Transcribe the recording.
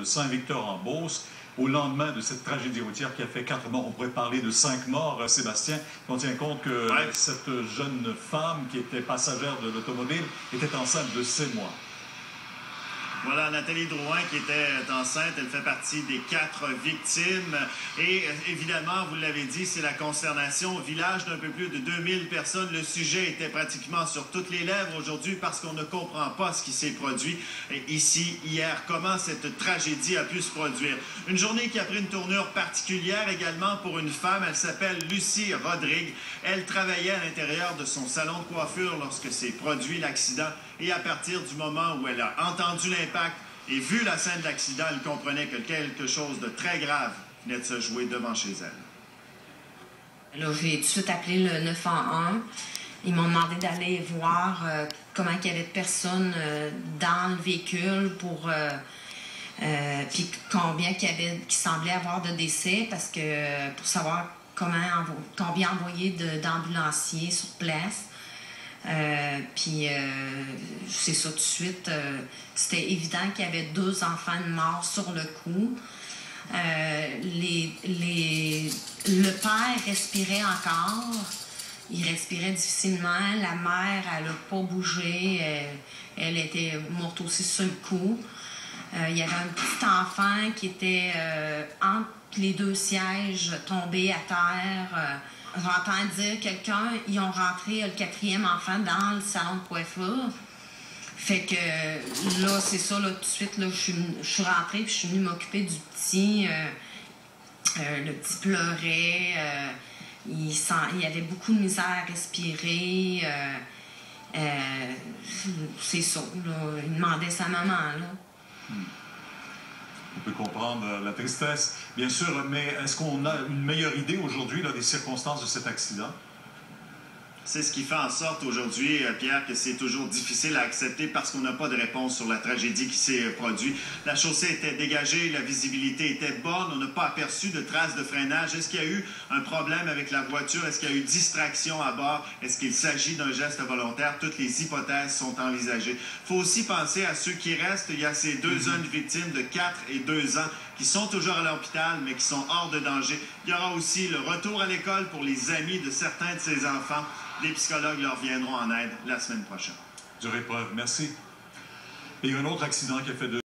Saint-Victor-en-Beauce, au lendemain de cette tragédie routière qui a fait 4 morts. On pourrait parler de 5 morts, Sébastien. On tient compte que cette jeune femme qui était passagère de l'automobile était enceinte de 6 mois. Voilà, Nathalie Drouin qui était enceinte, elle fait partie des 4 victimes. Et évidemment, vous l'avez dit, c'est la consternation. Au village d'un peu plus de 2000 personnes, le sujet était pratiquement sur toutes les lèvres aujourd'hui parce qu'on ne comprend pas ce qui s'est produit ici, hier. Comment cette tragédie a pu se produire. Une journée qui a pris une tournure particulière également pour une femme. Elle s'appelle Lucie Rodrigue. Elle travaillait à l'intérieur de son salon de coiffure lorsque s'est produit l'accident. Et à partir du moment où elle a entendu l'impact et vu la scène de l'accident, elle comprenait que quelque chose de très grave venait de se jouer devant chez elle. Là, j'ai tout de suite appelé le 911. Ils m'ont demandé d'aller voir comment il y avait de personnes dans le véhicule pour puis combien qui semblait avoir de décès parce que pour savoir combien envoyer d'ambulanciers sur place. Puis c'est ça tout de suite. C'était évident qu'il y avait 2 enfants morts sur le coup. Le père respirait encore. Il respirait difficilement. La mère, elle n'a pas bougé. Elle était morte aussi sur le coup. Il y avait un petit enfant qui était entre les 2 sièges, tombé à terre. J'entends dire quelqu'un, ils ont rentré le 4e enfant dans le salon de coiffure. Fait que là, c'est ça, là, tout de suite, là, je suis rentrée puis je suis venue m'occuper du petit. Le petit pleurait. Il avait beaucoup de misère à respirer. C'est ça, là. Il demandait sa maman, là. On peut comprendre la tristesse, bien sûr, mais est-ce qu'on a une meilleure idée aujourd'hui des circonstances de cet accident? C'est ce qui fait en sorte aujourd'hui, Pierre, que c'est toujours difficile à accepter parce qu'on n'a pas de réponse sur la tragédie qui s'est produite. La chaussée était dégagée, la visibilité était bonne, on n'a pas aperçu de traces de freinage. Est-ce qu'il y a eu un problème avec la voiture? Est-ce qu'il y a eu distraction à bord? Est-ce qu'il s'agit d'un geste volontaire? Toutes les hypothèses sont envisagées. Il faut aussi penser à ceux qui restent. Il y a ces 2 jeunes victimes de 4 et 2 ans qui sont toujours à l'hôpital, mais qui sont hors de danger. Il y aura aussi le retour à l'école pour les amis de certains de ces enfants. Les psychologues leur viendront en aide la semaine prochaine. Dure épreuve, merci. Et il y a un autre accident qui a fait